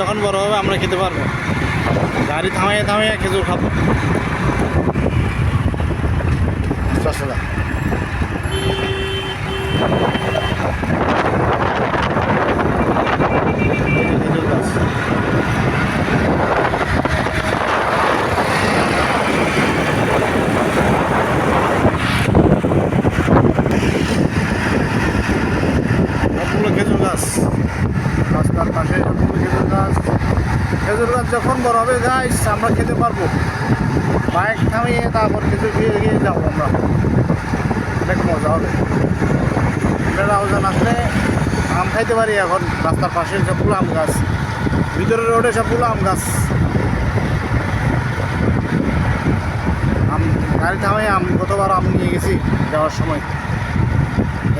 যখন বড় হবে আমরা খেতে পারবো। গাড়ি থামাইয়ে থামাইয়ে খেজুর খাবো। আসলে খেজুর গাছ সবগুলো খেজুর গাছ, রাস্তার পাশে সবগুলো খেজুর গাছ। খেজুর গাছ যখন বড় হবে গাছ আমরা খেতে পারবো। বাইক থামিয়ে তারপর খেজুর খেয়ে গিয়ে যাবো আমরা, অনেক মজা হবে। রাউজান আসলে আম খাইতে পারি। এখন রাস্তার পাশে সবগুলো আম গাছ, ভিতরের রোডে সবগুলো আম গাছ। আম গাড়ি থামাই আম কতবার আম নিয়ে গেছি যাওয়ার সময়।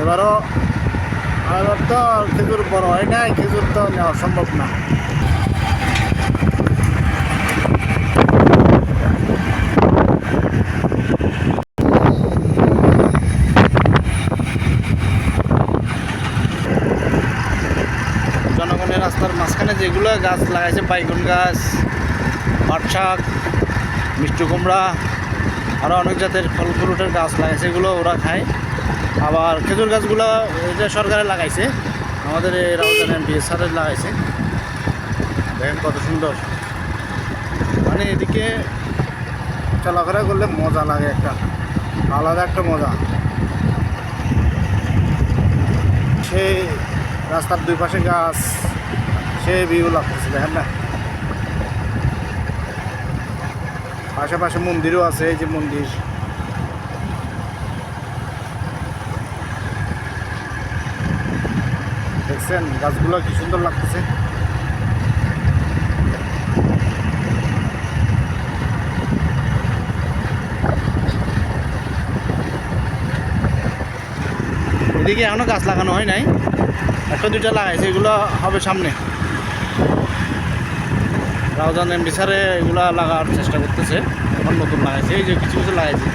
এবার তো খেজুর বড় হয় নাই, খেজুর তো নেওয়া সম্ভব না। জনগণের রাস্তার মাঝখানে যেগুলো গাছ লাগাইছে, বাইগন গাছ, পাট শাক, মিষ্টি কুমড়া, আরও অনেক জাতের ফল ফ্রুটের গাছ লাগাইছে, এগুলো ওরা খায়। আবার খেজুর গাছগুলো এটা সরকারে লাগাইছে, আমাদের এই রাউজান এমপি স্যারের লাগাইছে। দেখেন কত সুন্দর, মানে এদিকে চলাফেরা করলে মজা লাগে, একটা আলাদা একটা মজা। সেই রাস্তার দুই পাশে গাছ, সে ভিউ লাগতেছে, দেখেন না। পাশাপাশি মন্দিরও আছে, এই যে মন্দির। দেখছেন গাছগুলো কি সুন্দর লাগতেছে। এদিকে এখনো গাছ লাগানো হয় নাই, একটা দুইটা লাগাইছে, এগুলো হবে সামনে। রাউজান এমপি স্যারে এগুলা লাগার চেষ্টা করতেছে, এখন নতুন লাগাইছে, এই যে কিছু কিছু লাগাইছে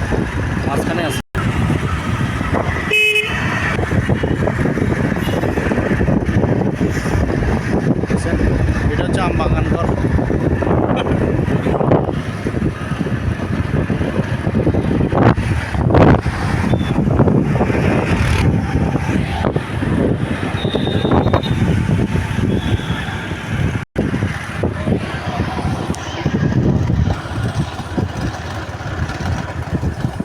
মাঝখানে আছে। এটা হচ্ছে আম বাগান ঘর।